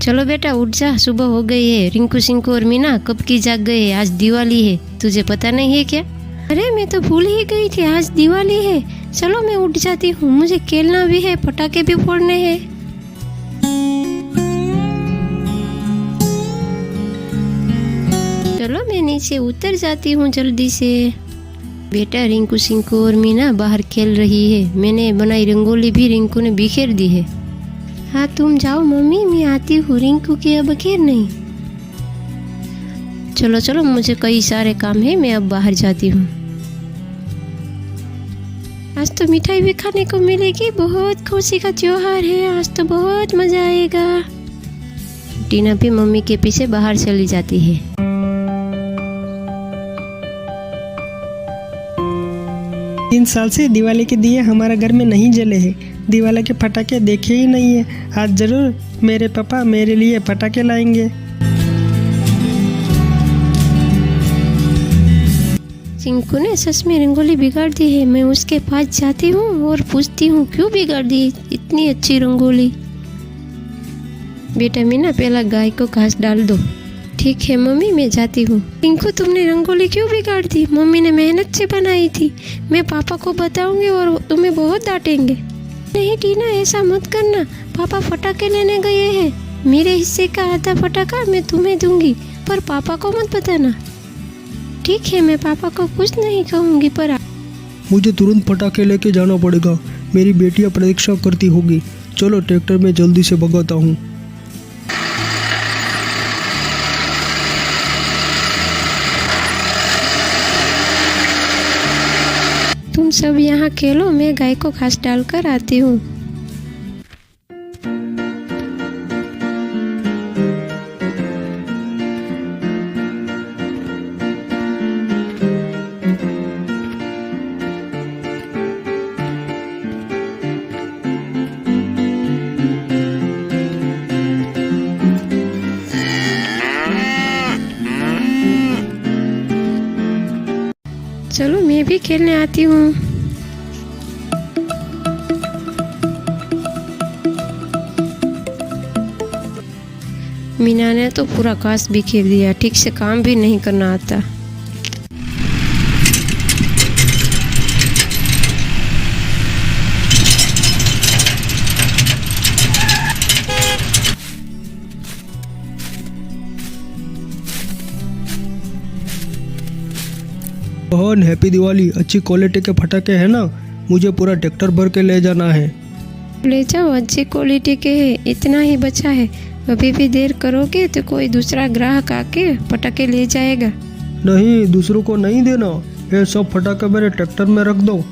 चलो बेटा उठ जा, सुबह हो गई है। रिंकू सिंकू और मीना कब की जाग गए हैं। आज दिवाली है, तुझे पता नहीं है क्या? अरे मैं तो भूल ही गई थी, आज दिवाली है। चलो मैं उठ जाती हूँ, मुझे खेलना भी है, पटाखे भी फोड़ने हैं। चलो मैं नीचे उतर जाती हूँ जल्दी से। बेटा रिंकू सिंकू और मीना बाहर खेल रही है। मैंने बनाई रंगोली भी रिंकू ने बिखेर दी है। हाँ तुम जाओ मम्मी, मैं आती हूँ। रिंकू की अब खैर नहीं। चलो चलो, मुझे कई सारे काम है, मैं अब बाहर जाती हूँ। आज तो मिठाई भी खाने को मिलेगी, बहुत खुशी का त्योहार है, आज तो बहुत मजा आएगा। टीना भी मम्मी के पीछे बाहर चली जाती है। 3 साल से दिवाली के दिए हमारे घर में नहीं जले हैं। दिवाली के पटाखे देखे ही नहीं है। आज जरूर मेरे पापा मेरे लिए पटाखे लाएंगे। चिंकू ने सच में रंगोली बिगाड़ दी है। मैं उसके पास जाती हूँ और पूछती हूँ क्यों बिगाड़ दी इतनी अच्छी रंगोली। बेटा मीना पहला गाय को घास डाल दो। ठीक है मम्मी, मैं जाती हूँ। चिंकू तुमने रंगोली क्यों बिगाड़ दी? मम्मी ने मेहनत से बनाई थी। मैं पापा को बताऊंगी और तुम्हें बहुत डांटेंगे। नहीं टीना, ऐसा मत करना। पापा पटाखे लेने गए हैं। मेरे हिस्से का आधा पटाखा मैं तुम्हें दूंगी, पर पापा को मत बताना। ठीक है, मैं पापा को कुछ नहीं कहूँगी, पर मुझे तुरंत पटाखे लेके जाना पड़ेगा। मेरी बेटियां प्रतीक्षा करती होगी। चलो ट्रैक्टर में जल्दी से भगाता हूँ। तुम सब यहाँ खेलो, मैं गाय को घास डालकर आती हूँ। चलो मैं भी खेलने आती हूँ। मीना ने तो पूरा घास बिखेर दिया, ठीक से काम भी नहीं करना आता। बहन हैप्पी दिवाली। अच्छी क्वालिटी के पटाखे है ना? मुझे पूरा ट्रैक्टर भर के ले जाना है। ले जाओ, अच्छी क्वालिटी के है, इतना ही बचा है। अभी भी देर करोगे तो कोई दूसरा ग्राहक आके पटाखे ले जाएगा। नहीं, दूसरों को नहीं देना। ये सब पटाखे मेरे ट्रैक्टर में रख दो।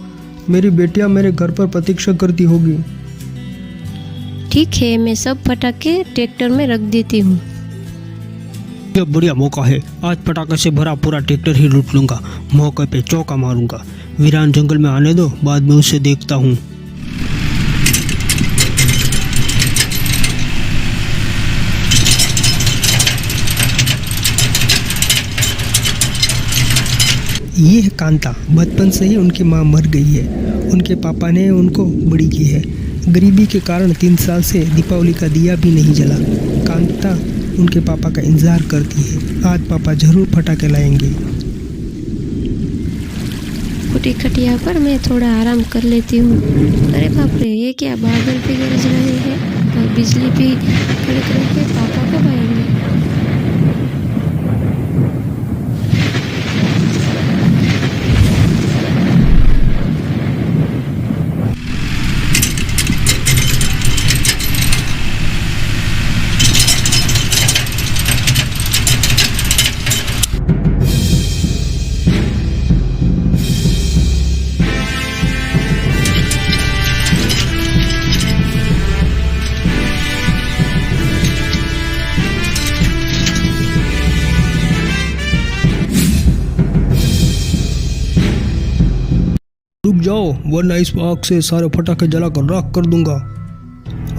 मेरी बेटियां मेरे घर पर प्रतीक्षा करती होगी। ठीक है, मैं सब पटाखे ट्रैक्टर में रख देती हूँ। ये बढ़िया मौका है। आज पटाखे से भरा पूरा ट्रैक्टर ही लूट लूंगा। मौके पे चौका मारूंगा। वीरान जंगल में आने दो, बाद में उससे देखता हूँ। ये है कांता। बचपन से ही उनकी माँ मर गई है। उनके पापा ने उनको बड़ी की है। गरीबी के कारण 3 साल से दीपावली का दिया भी नहीं जला। कांता उनके पापा का इंतजार करती है। आज पापा जरूर पटाखे लाएंगे। फूटी खटिया पर मैं थोड़ा आराम कर लेती हूँ। अरे बाप रे, ये क्या बादल भी गरज रहे हैं और बिजली भी कड़क रही है। पापा कब आएंगे? रुक जाओ, वरना इस आग से सारे पटाखे जलाकर राख कर दूंगा।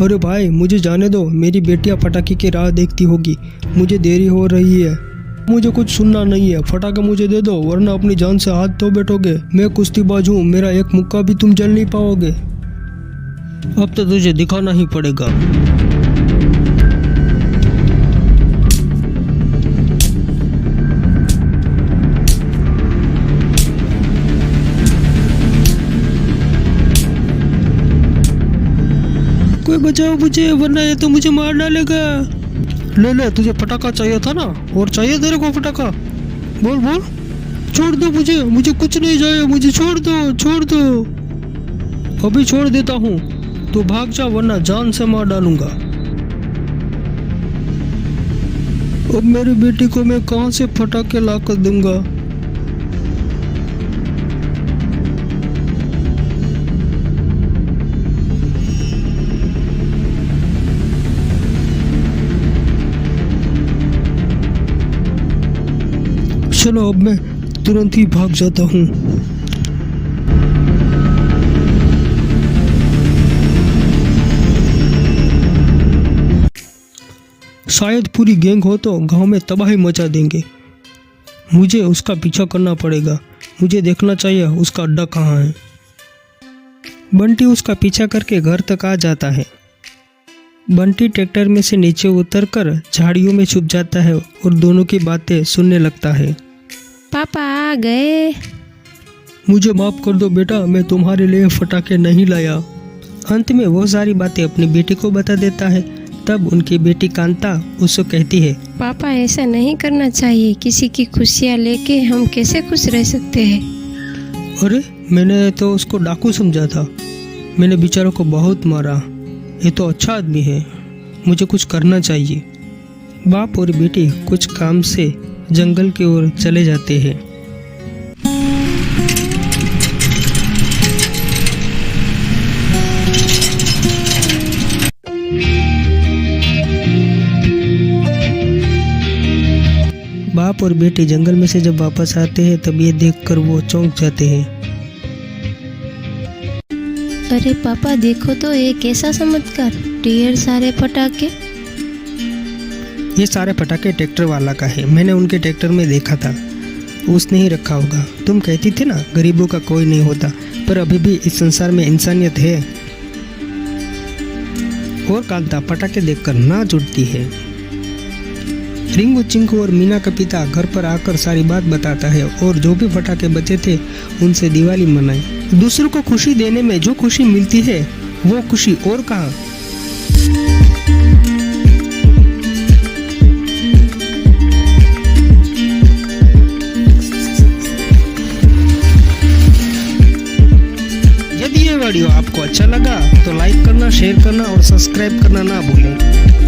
अरे भाई, मुझे जाने दो। मेरी बेटियां पटाखे की राह देखती होगी। मुझे देरी हो रही है। मुझे कुछ सुनना नहीं है। पटाखे मुझे दे दो, वरना अपनी जान से हाथ धो बैठोगे। मैं कुश्तीबाज हूँ, मेरा एक मुक्का भी तुम जल नहीं पाओगे। अब तो तुझे दिखाना ही पड़ेगा। बचाओ मुझे, वरना ये तो मुझे मार डालेगा। ले ले, तुझे पटाखा चाहिए था ना, और चाहिए तेरे को पटाखा? बोल बोल। छोड़ दो मुझे, मुझे कुछ नहीं चाहिए, मुझे छोड़ दो, छोड़ दो। अभी छोड़ देता हूँ, तो भाग जा वरना जान से मार डालूंगा। अब मेरी बेटी को मैं कहाँ से पटाखे ला कर दूंगा? चलो अब मैं तुरंत ही भाग जाता हूँ। शायद पूरी गैंग हो तो गांव में तबाही मचा देंगे। मुझे उसका पीछा करना पड़ेगा। मुझे देखना चाहिए उसका अड्डा कहाँ है। बंटी उसका पीछा करके घर तक आ जाता है। बंटी ट्रैक्टर में से नीचे उतरकर झाड़ियों में छुप जाता है और दोनों की बातें सुनने लगता है। पापा आ गए। मुझे माफ कर दो बेटा, मैं तुम्हारे लिए पटाखे नहीं लाया। अंत में वो सारी बातें अपनी बेटी को बता देता है। तब उनकी बेटी कांता उससे कहती है, पापा ऐसा नहीं करना चाहिए। किसी की खुशियाँ लेके हम कैसे खुश रह सकते हैं? अरे मैंने तो उसको डाकू समझा था। मैंने बेचारों को बहुत मारा। ये तो अच्छा आदमी है, मुझे कुछ करना चाहिए। बाप और बेटी कुछ काम से जंगल की ओर चले जाते हैं। बाप और बेटी जंगल में से जब वापस आते हैं तब ये देखकर वो चौंक जाते हैं। अरे पापा देखो तो ये कैसा चमत्कार, ढेर सारे पटाखे। ये सारे पटाखे ट्रैक्टर वाला का है। मैंने उनके ट्रैक्टर में देखा था, उसने ही रखा होगा। तुम कहती थी ना गरीबों का कोई नहीं होता, पर अभी भी इस संसार में इंसानियत है। और कांता पटाखे देखकर नाच उठती है। रिंकू चिंकू और मीना का पिता घर पर आकर सारी बात बताता है और जो भी पटाखे बचे थे उनसे दिवाली मनाई। दूसरों को खुशी देने में जो खुशी मिलती है वो खुशी और कहाँ। यदि ये वीडियो आपको अच्छा लगा तो लाइक करना, शेयर करना और सब्सक्राइब करना ना भूलें।